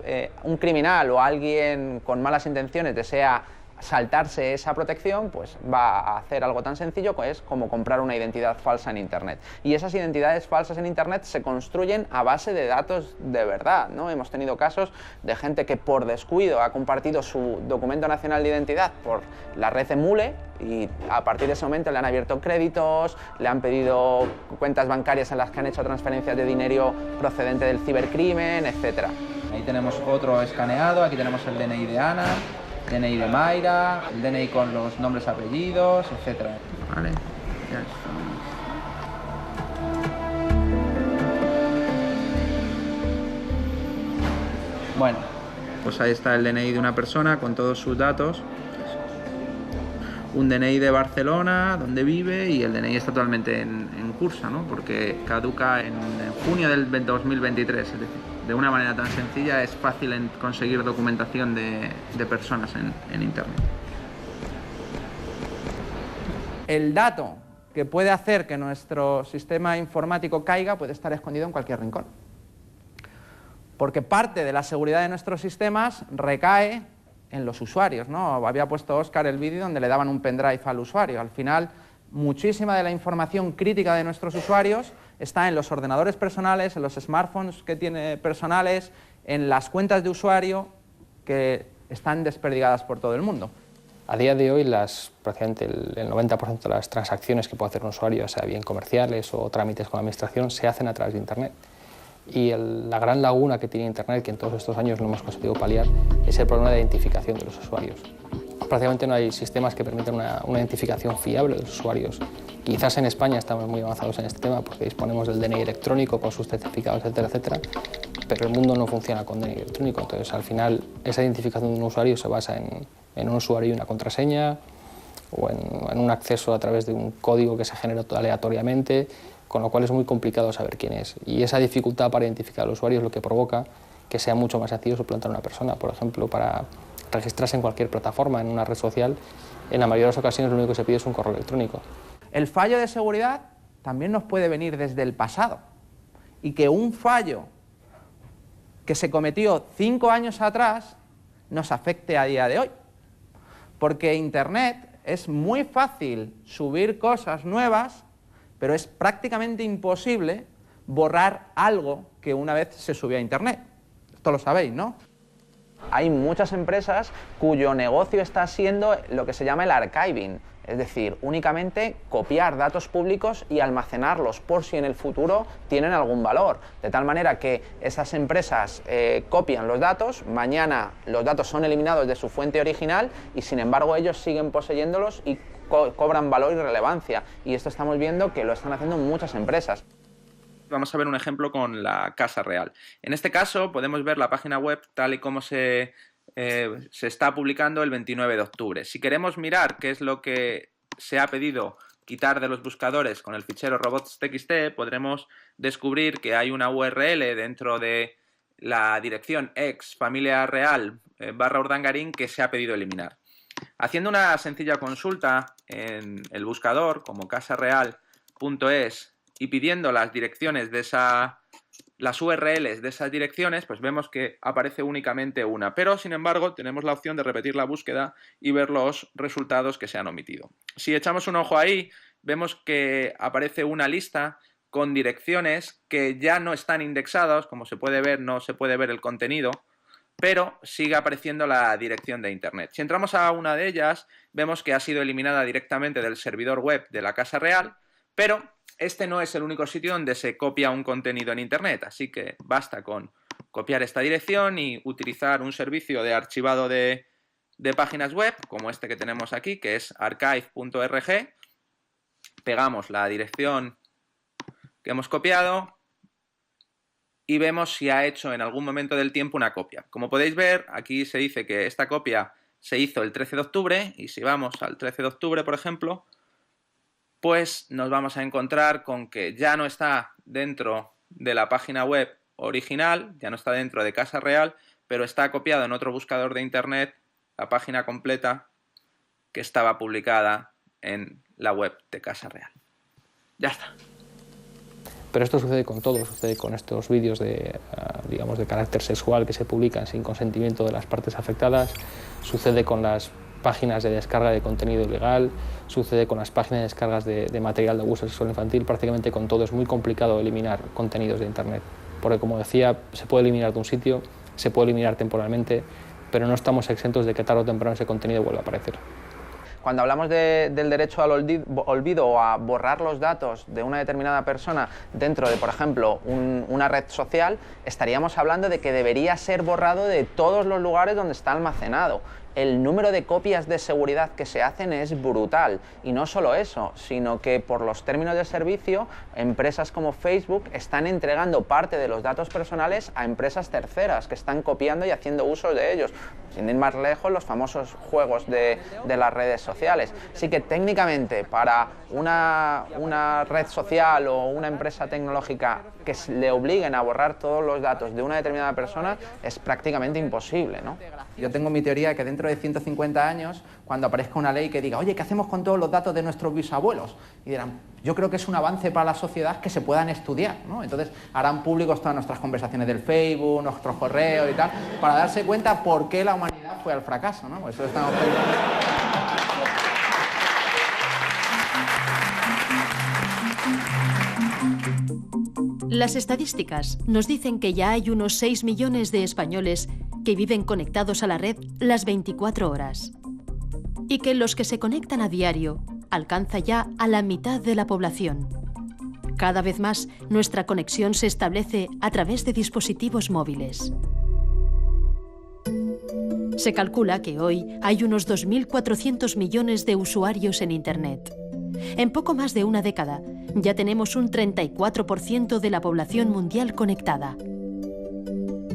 Speaker 12: un criminal o alguien con malas intenciones desea saltarse esa protección, pues va a hacer algo tan sencillo como comprar una identidad falsa en Internet. Y esas identidades falsas en Internet se construyen a base de datos de verdad, ¿no? Hemos tenido casos de gente que por descuido ha compartido su documento nacional de identidad por la red Emule y a partir de ese momento le han abierto créditos, le han pedido cuentas bancarias en las que han hecho transferencias de dinero procedente del cibercrimen, etc. Ahí tenemos otro escaneado, aquí tenemos el DNI de Ana, DNI de Mayra, el DNI con los nombres, apellidos, etc. Vale, ya está. Bueno, pues ahí está el DNI de una persona con todos sus datos. Un DNI de Barcelona, donde vive, y el DNI está totalmente en curso, ¿no? Porque caduca en junio del 2023, es decir, de una manera tan sencilla es fácil conseguir documentación de personas en Internet. El dato que puede hacer que nuestro sistema informático caiga puede estar escondido en cualquier rincón. Porque parte de la seguridad de nuestros sistemas recae en los usuarios, ¿no? Había puesto Óscar el vídeo donde le daban un pendrive al usuario. Al final, muchísima de la información crítica de nuestros usuarios está en los ordenadores personales, en los smartphones que tiene personales, en las cuentas de usuario que están desperdigadas por todo el mundo.
Speaker 11: A día de hoy, prácticamente el 90% de las transacciones que puede hacer un usuario, sea bien comerciales o trámites con la administración, se hacen a través de Internet. Y la gran laguna que tiene Internet, que en todos estos años no hemos conseguido paliar, es el problema de identificación de los usuarios. Prácticamente no hay sistemas que permitan una identificación fiable de los usuarios. Quizás en España estamos muy avanzados en este tema porque disponemos del DNI electrónico con sus certificados, etcétera, etcétera, pero el mundo no funciona con DNI electrónico. Entonces, al final, esa identificación de un usuario se basa en un usuario y una contraseña o en un acceso a través de un código que se genera aleatoriamente, con lo cual es muy complicado saber quién es. Y esa dificultad para identificar al usuario es lo que provoca que sea mucho más sencillo suplantar a una persona. Por ejemplo, para registrarse en cualquier plataforma, en una red social, en la mayoría de las ocasiones lo único que se pide es un correo electrónico.
Speaker 12: El fallo de seguridad también nos puede venir desde el pasado. Y que un fallo que se cometió 5 años atrás nos afecte a día de hoy. Porque Internet es muy fácil subir cosas nuevas, pero es prácticamente imposible borrar algo que una vez se subió a Internet. Esto lo sabéis, ¿no? Hay muchas empresas cuyo negocio está siendo lo que se llama el archiving, es decir, únicamente copiar datos públicos y almacenarlos por si en el futuro tienen algún valor. De tal manera que esas empresas copian los datos, mañana los datos son eliminados de su fuente original y sin embargo ellos siguen poseyéndolos y cobran valor y relevancia. Y esto estamos viendo que lo están haciendo muchas empresas. Vamos a ver un ejemplo con la Casa Real. En este caso podemos ver la página web tal y como se está publicando el 29 de octubre. Si queremos mirar qué es lo que se ha pedido quitar de los buscadores con el fichero robots.txt, podremos descubrir que hay una URL dentro de la dirección ex_familia_real/Urdangarín que se ha pedido eliminar. Haciendo una sencilla consulta en el buscador como casareal.es y pidiendo las direcciones de las URLs de esas direcciones, pues vemos que aparece únicamente una, pero sin embargo tenemos la opción de repetir la búsqueda y ver los resultados que se han omitido. Si echamos un ojo ahí, vemos que aparece una lista con direcciones que ya no están indexadas, como se puede ver, no se puede ver el contenido, pero sigue apareciendo la dirección de Internet. Si entramos a una de ellas, vemos que ha sido eliminada directamente del servidor web de la Casa Real, pero este no es el único sitio donde se copia un contenido en Internet, así que basta con copiar esta dirección y utilizar un servicio de archivado de páginas web, como este que tenemos aquí, que es archive.org. Pegamos la dirección que hemos copiado y vemos si ha hecho en algún momento del tiempo una copia. Como podéis ver, aquí se dice que esta copia se hizo el 13 de octubre y si vamos al 13 de octubre, por ejemplo, pues nos vamos a encontrar con que ya no está dentro de la página web original, ya no está dentro de Casa Real, pero está copiado en otro buscador de Internet la página completa que estaba publicada en la web de Casa Real. Ya está.
Speaker 11: Pero esto sucede con todo, sucede con estos vídeos digamos, de carácter sexual que se publican sin consentimiento de las partes afectadas, sucede con las páginas de descarga de contenido ilegal, sucede con las páginas de descargas de material de abuso sexual infantil, prácticamente con todo. Es muy complicado eliminar contenidos de Internet, porque como decía, se puede eliminar de un sitio, se puede eliminar temporalmente, pero no estamos exentos de que tarde o temprano ese contenido vuelva a aparecer.
Speaker 12: Cuando hablamos del derecho al olvido o a borrar los datos de una determinada persona dentro de, por ejemplo, una red social, estaríamos hablando de que debería ser borrado de todos los lugares donde está almacenado. El número de copias de seguridad que se hacen es brutal, y no solo eso, sino que por los términos de servicio, empresas como Facebook están entregando parte de los datos personales a empresas terceras que están copiando y haciendo uso de ellos. Sin ir más lejos, los famosos juegos de las redes sociales. Así que técnicamente para una red social o una empresa tecnológica que le obliguen a borrar todos los datos de una determinada persona es prácticamente imposible, ¿no? Yo tengo mi teoría de que dentro de 150 años, cuando aparezca una ley que diga, oye, ¿qué hacemos con todos los datos de nuestros bisabuelos? Y dirán, yo creo que es un avance para la sociedad que se puedan estudiar, ¿no? Entonces harán públicos todas nuestras conversaciones del Facebook, nuestros correos y tal, para darse cuenta por qué la humanidad fue al fracaso, ¿no? Eso estamos pensando.
Speaker 1: Las estadísticas nos dicen que ya hay unos 6 millones de españoles que viven conectados a la red las 24 horas. Y que los que se conectan a diario alcanza ya a la mitad de la población. Cada vez más, nuestra conexión se establece a través de dispositivos móviles. Se calcula que hoy hay unos 2.400 millones de usuarios en Internet. En poco más de una década, ya tenemos un 34% de la población mundial conectada.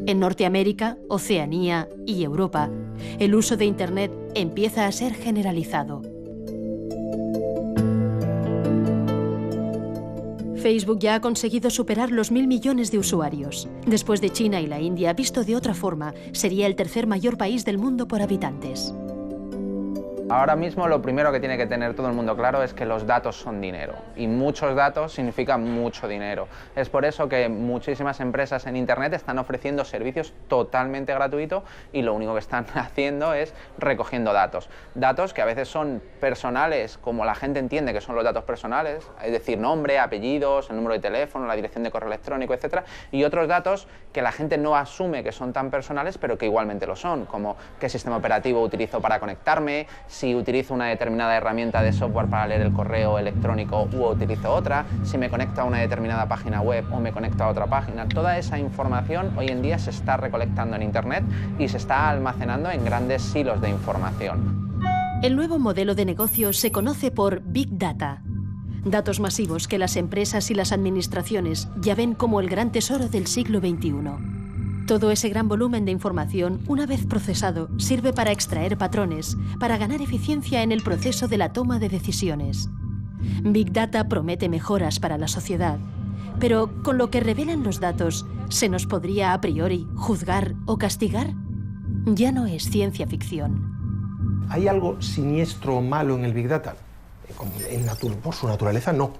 Speaker 1: En Norteamérica, Oceanía y Europa, el uso de Internet empieza a ser generalizado. Facebook ya ha conseguido superar los 1.000 millones de usuarios. Después de China y la India, visto de otra forma, sería el tercer mayor país del mundo por habitantes.
Speaker 12: Ahora mismo lo primero que tiene que tener todo el mundo claro es que los datos son dinero, y muchos datos significan mucho dinero. Es por eso que muchísimas empresas en Internet están ofreciendo servicios totalmente gratuitos y lo único que están haciendo es recogiendo datos. Datos que a veces son personales, como la gente entiende que son los datos personales, es decir, nombre, apellidos, el número de teléfono, la dirección de correo electrónico, etc. Y otros datos que la gente no asume que son tan personales, pero que igualmente lo son, como qué sistema operativo utilizo para conectarme, si utilizo una determinada herramienta de software para leer el correo electrónico u utilizo otra, si me conecto a una determinada página web o me conecto a otra página. Toda esa información hoy en día se está recolectando en Internet y se está almacenando en grandes silos de información.
Speaker 1: El nuevo modelo de negocio se conoce por Big Data. Datos masivos que las empresas y las administraciones ya ven como el gran tesoro del siglo XXI. Todo ese gran volumen de información, una vez procesado, sirve para extraer patrones, para ganar eficiencia en el proceso de la toma de decisiones. Big Data promete mejoras para la sociedad, pero con lo que revelan los datos, ¿se nos podría a priori juzgar o castigar? Ya no es ciencia ficción.
Speaker 3: ¿Hay algo siniestro o malo en el Big Data? Por su naturaleza, no.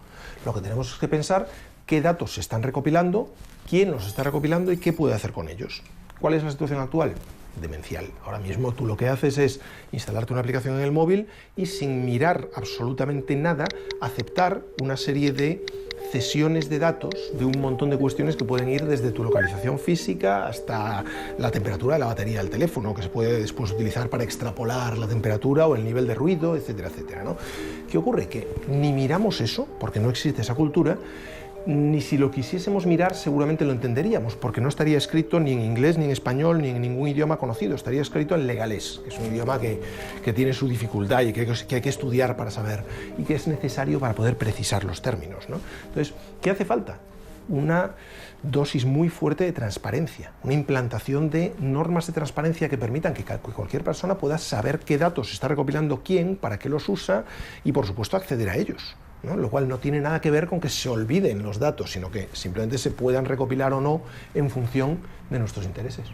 Speaker 3: Lo que tenemos que pensar qué datos se están recopilando, quién los está recopilando y qué puede hacer con ellos. ¿Cuál es la situación actual? Demencial. Ahora mismo tú lo que haces es instalarte una aplicación en el móvil y sin mirar absolutamente nada, aceptar una serie de cesiones de datos de un montón de cuestiones que pueden ir desde tu localización física hasta la temperatura de la batería del teléfono, que se puede después utilizar para extrapolar la temperatura o el nivel de ruido, etcétera, etcétera, ¿no? ¿Qué ocurre? Que ni miramos eso, porque no existe esa cultura, ni si lo quisiésemos mirar seguramente lo entenderíamos, porque no estaría escrito ni en inglés, ni en español, ni en ningún idioma conocido, estaría escrito en legalés, que es un idioma que tiene su dificultad y que hay que estudiar para saber, y que es necesario para poder precisar los términos, ¿no? Entonces, ¿qué hace falta? Una dosis muy fuerte de transparencia, una implantación de normas de transparencia que permitan que cualquier persona pueda saber qué datos está recopilando quién, para qué los usa y, por supuesto, acceder a ellos, ¿no? Lo cual no tiene nada que ver con que se olviden los datos, sino que simplemente se puedan recopilar o no en función de nuestros intereses.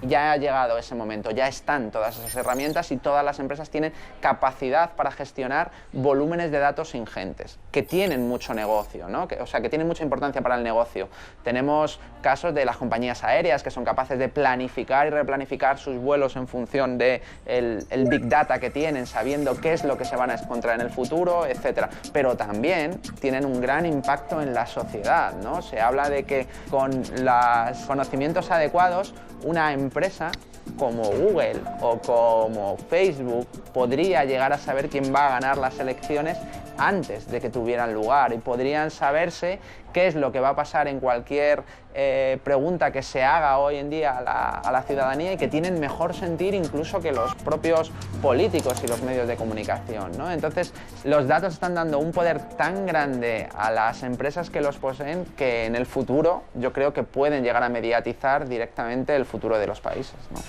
Speaker 12: Ya ha llegado ese momento, ya están todas esas herramientas y todas las empresas tienen capacidad para gestionar volúmenes de datos ingentes, que tienen mucho negocio, ¿no? O sea, que tienen mucha importancia para el negocio. Tenemos casos de las compañías aéreas que son capaces de planificar y replanificar sus vuelos en función de el Big Data que tienen, sabiendo qué es lo que se van a encontrar en el futuro, etc. Pero también tienen un gran impacto en la sociedad, ¿no? Se habla de que con los conocimientos adecuados, una empresa como Google o como Facebook podría llegar a saber quién va a ganar las elecciones antes de que tuvieran lugar y podrían saberse qué es lo que va a pasar en cualquier pregunta que se haga hoy en día a la ciudadanía y que tienen mejor sentir incluso que los propios políticos y los medios de comunicación, ¿no? Entonces, los datos están dando un poder tan grande a las empresas que los poseen que en el futuro yo creo que pueden llegar a mediatizar directamente el futuro de los países, ¿no?